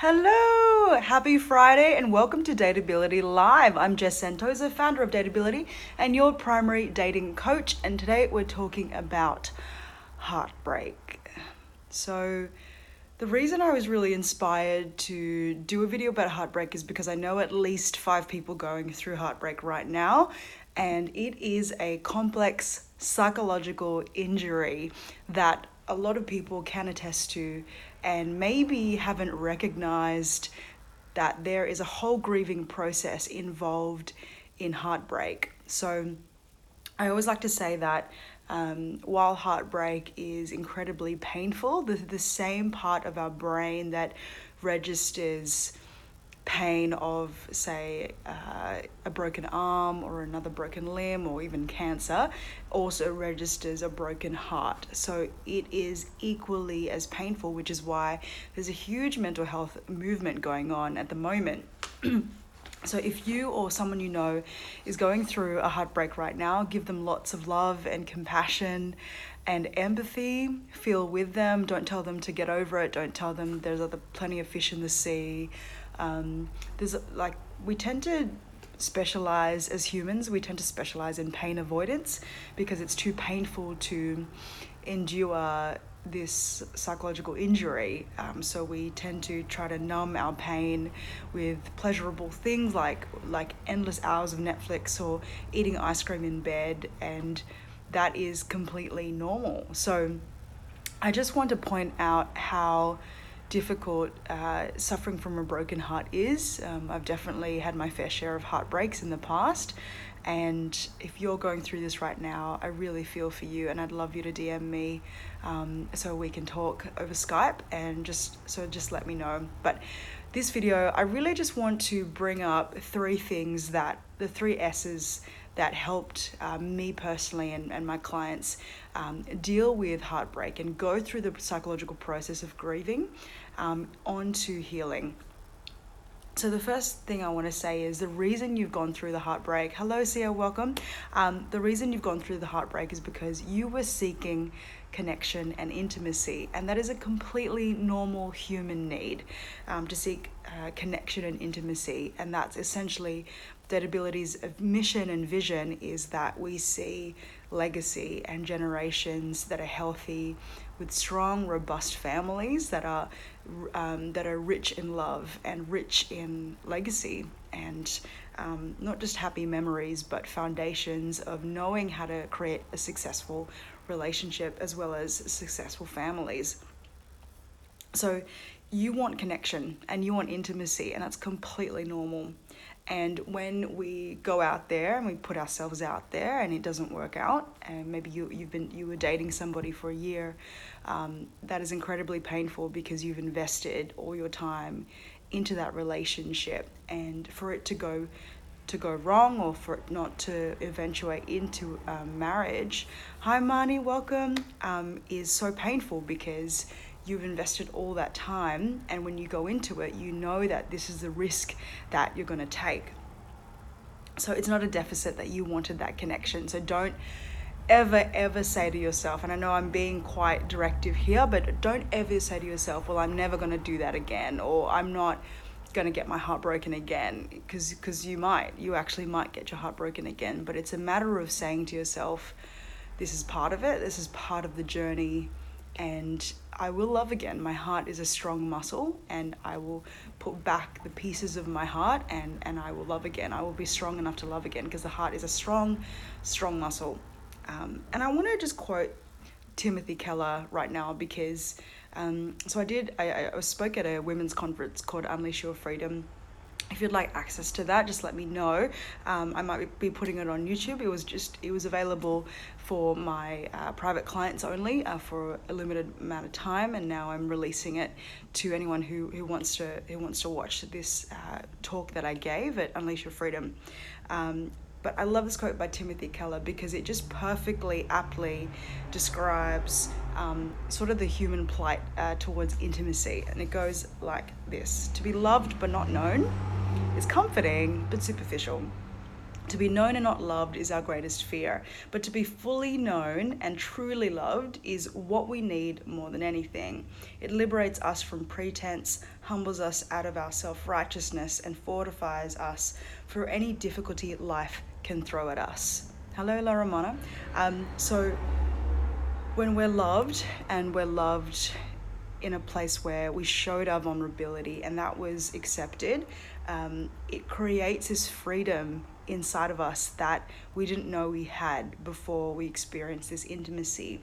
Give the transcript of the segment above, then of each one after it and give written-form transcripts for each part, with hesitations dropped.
Hello, happy Friday and welcome to Dateability Live. I'm Jess Santosa, founder of Dateability and your primary dating coach, and today we're talking about heartbreak. So the reason I was really inspired to do a video about heartbreak is because I know at least 5 people going through heartbreak right now, and it is a complex psychological injury that a lot of people can attest to and maybe haven't recognized that there is a whole grieving process involved in heartbreak. So I always like to say that while heartbreak is incredibly painful, the same part of our brain that registers pain of, say, a broken arm or another broken limb or even cancer also registers a broken heart. So it is equally as painful, which is why there's a huge mental health movement going on at the moment. So if you or someone you know is going through a heartbreak right now, give them lots of love and compassion and empathy. Feel with them. Don't tell them to get over it. Don't tell them there's plenty of fish in the sea. We tend to specialize as humans. We tend to specialize in pain avoidance because it's too painful to endure this psychological injury. So we tend to try to numb our pain with pleasurable things like endless hours of Netflix or eating ice cream in bed, and that is completely normal. So I just want to point out how difficult suffering from a broken heart is. I've definitely had my fair share of heartbreaks in the past, and if you're going through this right now, I really feel for you, and I'd love you to DM me so we can talk over Skype, and just let me know. But this video, I really just want to bring up 3 things, that the 3 S's that helped me personally and my clients deal with heartbreak and go through the psychological process of grieving onto healing. So the first thing I want to say is the reason you've gone through the heartbreak. Hello, Sia, welcome. The reason you've gone through the heartbreak is because you were seeking connection and intimacy, and that is a completely normal human need, to seek connection and intimacy. And that's essentially Dateability's mission and vision, is that we see legacy and generations that are healthy, with strong, robust families that are rich in love and rich in legacy, and not just happy memories, but foundations of knowing how to create a successful relationship as well as successful families. So you want connection and you want intimacy, and that's completely normal. And when we go out there and we put ourselves out there and it doesn't work out, and maybe you were dating somebody for a year, that is incredibly painful because you've invested all your time into that relationship, and for it to go wrong, or for it not to eventuate into marriage, hi Marnie, welcome, is so painful because you've invested all that time, and when you go into it, you know that this is the risk that you're going to take. So it's not a deficit that you wanted that connection. So don't ever say to yourself, and I know I'm being quite directive here, but don't ever say to yourself, well, I'm never going to do that again, or I'm not going to get my heart broken again, because you actually might get your heart broken again. But it's a matter of saying to yourself, this is part of it, this is part of the journey, and I will love again. My heart is a strong muscle, and I will put back the pieces of my heart, and I will love again. I will be strong enough to love again, because the heart is a strong muscle. And I want to just quote Timothy Keller right now, because so I spoke at a women's conference called Unleash Your Freedom. If you'd like access to that, just let me know. I might be putting it on YouTube. It was available for my private clients only for a limited amount of time, and now I'm releasing it to anyone who wants to watch this talk that I gave at Unleash Your Freedom. But I love this quote by Timothy Keller because it just perfectly, aptly describes sort of the human plight towards intimacy. And it goes like this: to be loved but not known is comforting but superficial. To be known and not loved is our greatest fear, but to be fully known and truly loved is what we need more than anything. It liberates us from pretense, humbles us out of our self-righteousness, and fortifies us for any difficulty life can throw at us. Hello, La Romana. So when we're loved, and we're loved in a place where we showed our vulnerability and that was accepted, it creates this freedom inside of us that we didn't know we had before we experienced this intimacy,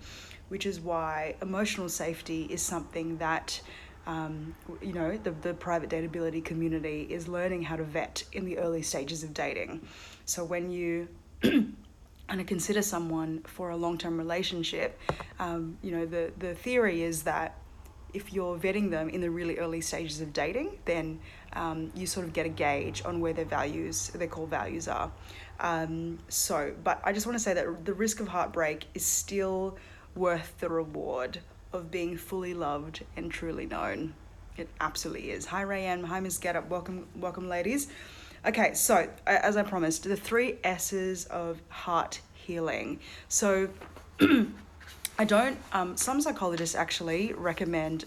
which is why emotional safety is something that the private dateability community is learning how to vet in the early stages of dating. So when you and consider someone for a long-term relationship, the theory is that if you're vetting them in the really early stages of dating, then you sort of get a gauge on where their core values are. But I just want to say that the risk of heartbreak is still worth the reward of being fully loved and truly known. It absolutely is. Hi, Rayanne. Hi, Ms. Get Up. Welcome, ladies. Okay, so as I promised, the 3 S's of heart healing. So I don't, some psychologists actually recommend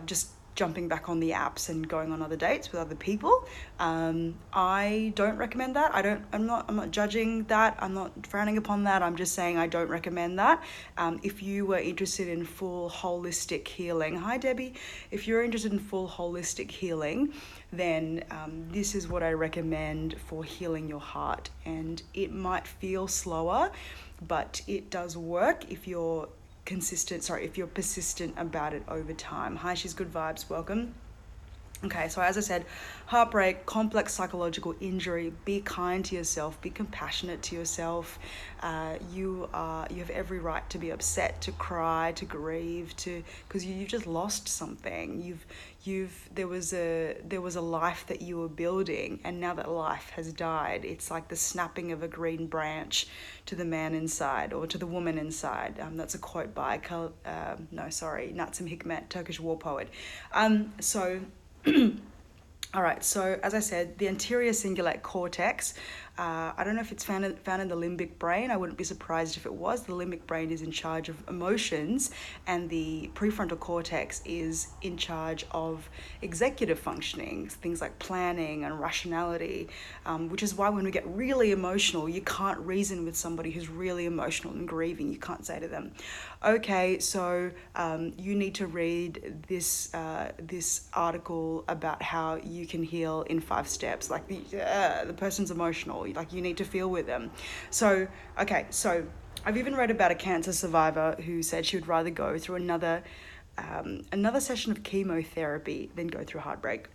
just jumping back on the apps and going on other dates with other people. I don't recommend that. I'm not judging that. I'm not frowning upon that. I'm just saying I don't recommend that. If you were interested in full holistic healing, hi Debbie, if you're interested in full holistic healing, then this is what I recommend for healing your heart. And it might feel slower, but it does work if you're persistent about it over time. Hi, she's good vibes, welcome. Okay, so as I said, heartbreak, complex psychological injury, be kind to yourself, be compassionate to yourself. You have every right to be upset, to cry, to grieve, because you've just lost something. There was a life that you were building, and now that life has died, it's like the snapping of a green branch to the man inside or to the woman inside. That's a quote by Natsim Hikmet, Turkish war poet. All right, so as I said, the anterior cingulate cortex, I don't know if it's found in the limbic brain. I wouldn't be surprised if it was. The limbic brain is in charge of emotions, and the prefrontal cortex is in charge of executive functioning, things like planning and rationality, which is why when we get really emotional, you can't reason with somebody who's really emotional and grieving. You can't say to them, okay, so you need to read this article about how you can heal in 5 steps. Like the person's emotional. Like you need to feel with them. So I've even read about a cancer survivor who said she would rather go through another session of chemotherapy than go through heartbreak.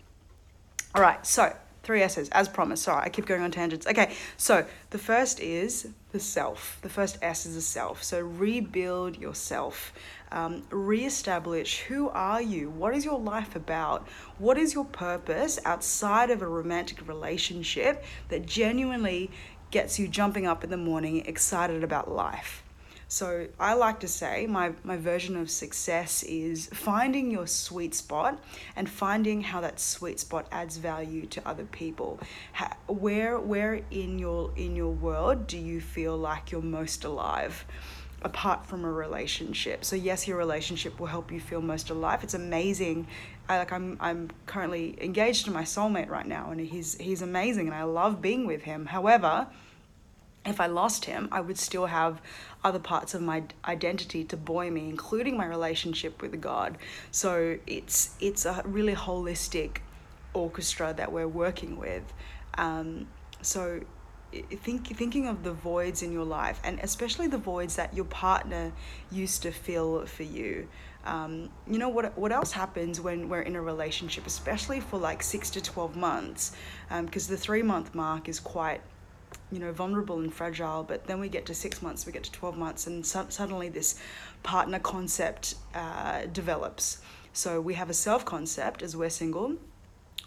All right, so 3 S's, as promised. Sorry, I keep going on tangents. Okay, so the first is the self. The first S is the self. So rebuild yourself. Reestablish, who are you? What is your life about? What is your purpose outside of a romantic relationship that genuinely gets you jumping up in the morning, excited about life? So I like to say my version of success is finding your sweet spot and finding how that sweet spot adds value to other people. Where in your world do you feel like you're most alive? Apart from a relationship. So yes, your relationship will help you feel most alive. It's amazing. I'm currently engaged to my soulmate right now, and he's amazing, and I love being with him. However, if I lost him, I would still have other parts of my identity to buoy me, including my relationship with God. So it's a really holistic orchestra that we're working with. So thinking of the voids in your life, and especially the voids that your partner used to fill for you. What else happens when we're in a relationship, especially for like 6 to 12 months, because the 3-month mark is quite vulnerable and fragile, but then we get to 6 months, we get to 12 months, and suddenly this partner concept develops. So we have a self concept as we're single.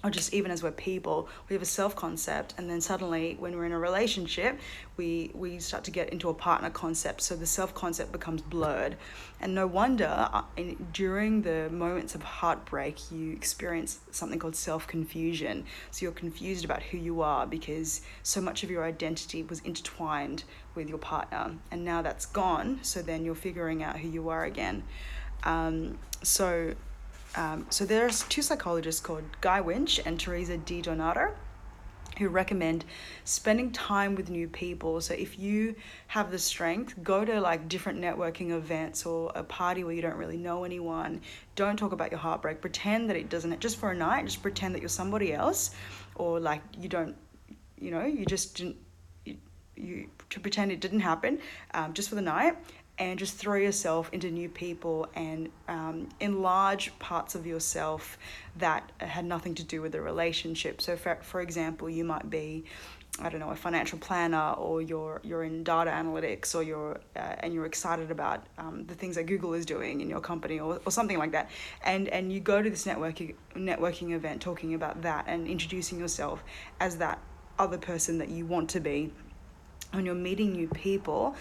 or just even as we're people, we have a self-concept, and then suddenly when we're in a relationship, we start to get into a partner concept, so the self-concept becomes blurred. And no wonder during the moments of heartbreak you experience something called self-confusion. So you're confused about who you are because so much of your identity was intertwined with your partner, and now that's gone, so then you're figuring out who you are again. So there's two psychologists called Guy Winch and Teresa Di Donato who recommend spending time with new people. So if you have the strength, go to like different networking events or a party where you don't really know anyone. Don't talk about your heartbreak. Pretend that it doesn't, just for a night, just pretend that you're somebody else, or like you don't, you just didn't, you to pretend it didn't happen, just for the night, and just throw yourself into new people and enlarge parts of yourself that had nothing to do with the relationship. So for example, you might be, I don't know, a financial planner, or you're in data analytics, or you're excited about the things that Google is doing in your company, or something like that. And you go to this networking event talking about that and introducing yourself as that other person that you want to be. When you're meeting new people,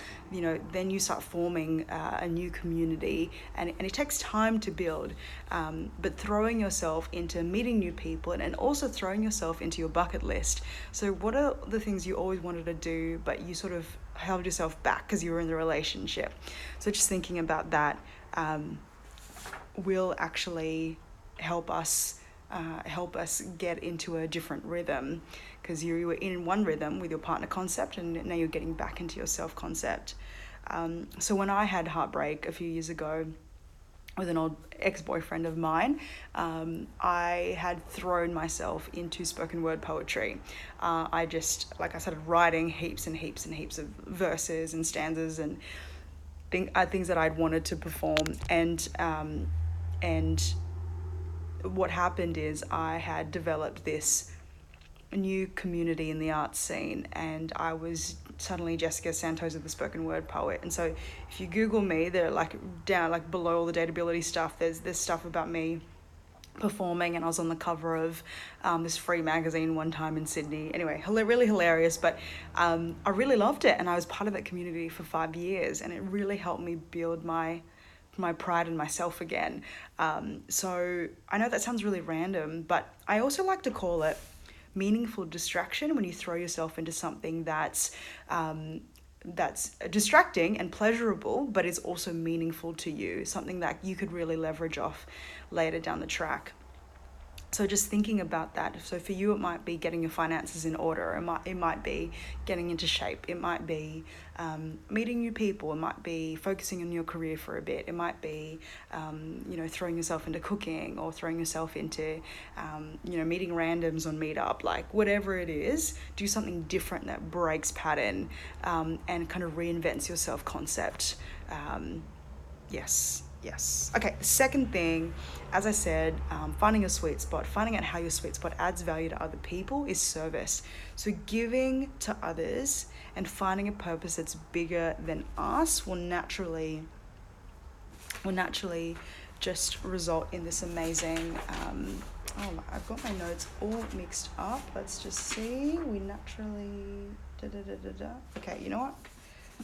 then you start forming a new community, and it takes time to build, but throwing yourself into meeting new people, and also throwing yourself into your bucket list. So what are the things you always wanted to do, but you sort of held yourself back because you were in the relationship? So just thinking about that will actually help us get into a different rhythm, because you were in one rhythm with your partner concept, and now you're getting back into your self concept. So when I had heartbreak a few years ago with an old ex-boyfriend of mine, I had thrown myself into spoken word poetry. I started writing heaps and heaps and heaps of verses and stanzas and things that I'd wanted to perform, and what happened is I had developed this new community in the art scene, and I was suddenly Jessica Santos of the spoken word poet. And so if you Google me, they're down below all the DATEABILITY stuff, there's stuff about me performing, and I was on the cover of this free magazine one time in Sydney. Anyway, really hilarious, but I really loved it, and I was part of that community for 5 years, and it really helped me build my pride in myself again. So I know that sounds really random, but I also like to call it meaningful distraction, when you throw yourself into something that's distracting and pleasurable, but is also meaningful to you, something that you could really leverage off later down the track. So just thinking about that. So for you, it might be getting your finances in order. It might be getting into shape. It might be meeting new people. It might be focusing on your career for a bit. It might be, throwing yourself into cooking, or throwing yourself into, meeting randoms on Meetup. Whatever it is, do something different that breaks pattern, and kind of reinvents your self-concept. Yes. Okay, the second thing, as I said, finding a sweet spot, finding out how your sweet spot adds value to other people is service. So giving to others and finding a purpose that's bigger than us will naturally just result in this amazing, I've got my notes all mixed up. Let's just see. We naturally, Okay, you know what?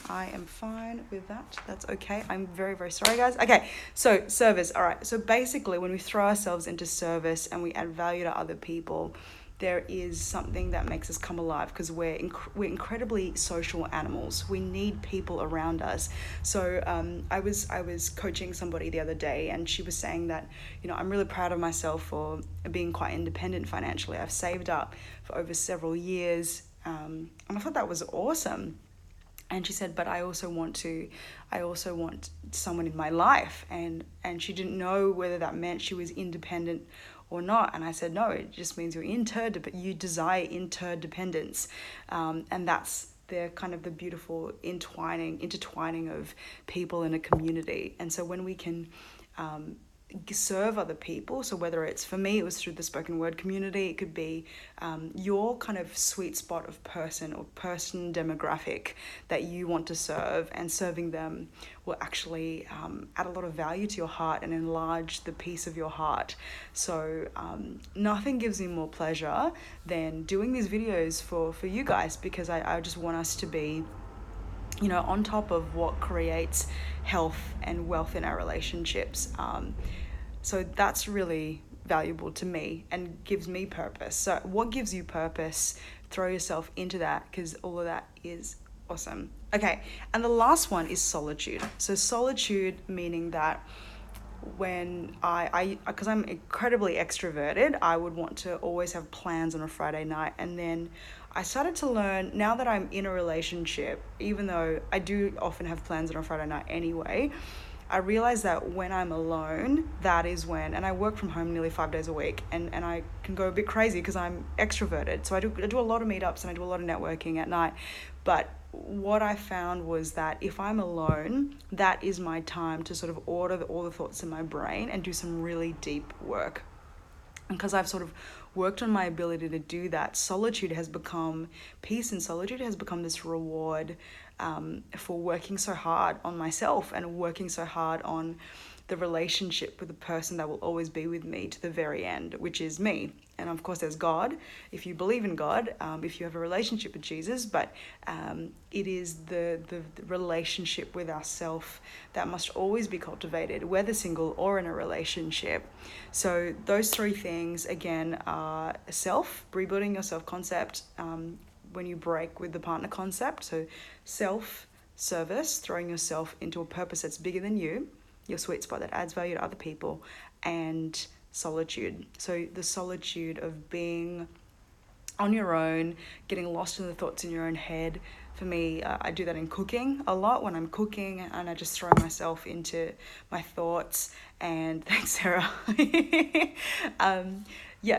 I am fine with that. That's okay. I'm very, very sorry, guys. Okay, so service. All right. So basically, when we throw ourselves into service and we add value to other people, there is something that makes us come alive, because we're incredibly social animals. We need people around us. So I was coaching somebody the other day, and she was saying that, I'm really proud of myself for being quite independent financially. I've saved up for over several years, and I thought that was awesome. And she said, but I also want someone in my life. And she didn't know whether that meant she was independent or not. And I said, no, it just means you desire interdependence. And that's the kind of the beautiful intertwining of people in a community. And so when we can serve other people. So whether it's, for me, it was through the spoken word community, it could be your kind of sweet spot of person or person demographic that you want to serve, and serving them will actually add a lot of value to your heart and enlarge the peace of your heart. So nothing gives me more pleasure than doing these videos for you guys, because I just want us to be, you know, on top of what creates health and wealth in our relationships. So that's really valuable to me and gives me purpose. So what gives you purpose? Throw yourself into that, because all of that is awesome. Okay, and the last one is solitude. So solitude meaning that when because I'm incredibly extroverted, I would want to always have plans on a Friday night. And then I started to learn, now that I'm in a relationship, even though I do often have plans on a Friday night anyway, I realized that when I'm alone, that is when, and I work from home nearly 5 days a week, and I can go a bit crazy because I'm extroverted. So I do a lot of meetups and I do a lot of networking at night. But what I found was that if I'm alone, that is my time to sort of order all the thoughts in my brain and do some really deep work. And because I've sort of worked on my ability to do that, solitude has become, peace and solitude has become this reward for working so hard on myself and working so hard on the relationship with the person that will always be with me to the very end, which is me. And of course there's God, if you believe in God, if you have a relationship with Jesus, but it is the relationship with ourself that must always be cultivated, whether single or in a relationship. So those three things, again, are self, rebuilding your self-concept when you break with the partner concept. So self-service, throwing yourself into a purpose that's bigger than you, your sweet spot that adds value to other people, and solitude. So the solitude of being on your own, getting lost in the thoughts in your own head. For me, I do that in cooking a lot, when I'm cooking, and I just throw myself into my thoughts. And thanks, Sarah.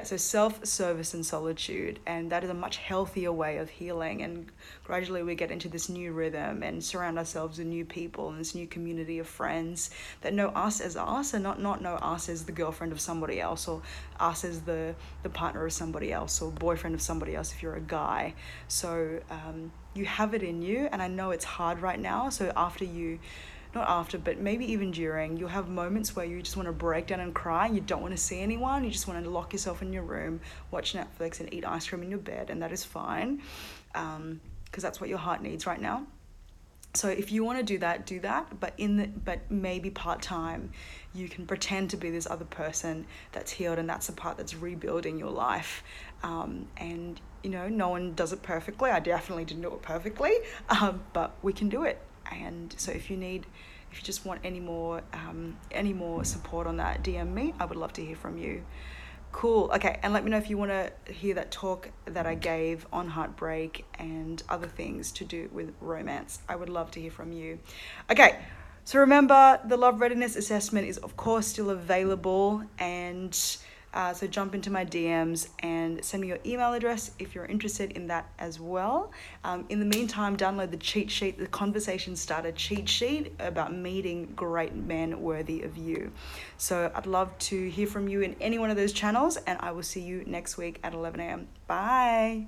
So self-service and solitude, and that is a much healthier way of healing. And gradually we get into this new rhythm and surround ourselves with new people and this new community of friends that know us as us, and not know us as the girlfriend of somebody else, or us as the partner of somebody else, or boyfriend of somebody else if you're a guy. So you have it in you, and I know it's hard right now. So not after, but maybe even during, you'll have moments where you just want to break down and cry, and you don't want to see anyone. You just want to lock yourself in your room, watch Netflix, and eat ice cream in your bed, and that is fine, because that's what your heart needs right now. So if you want to do that, but maybe part-time, you can pretend to be this other person that's healed, and that's the part that's rebuilding your life. And you know, no one does it perfectly. I definitely didn't do it perfectly, but we can do it. And so if you just want any more support on that, DM me. I would love to hear from you. Cool. Okay, and let me know if you want to hear that talk that I gave on heartbreak and other things to do with romance. I would love to hear from you. Okay, so remember, the Love Readiness Assessment is of course still available, and so jump into my DMs and send me your email address if you're interested in that as well. In the meantime, download the cheat sheet, the Conversation Starter cheat sheet about meeting great men worthy of you. So I'd love to hear from you in any one of those channels, and I will see you next week at 11 a.m. Bye.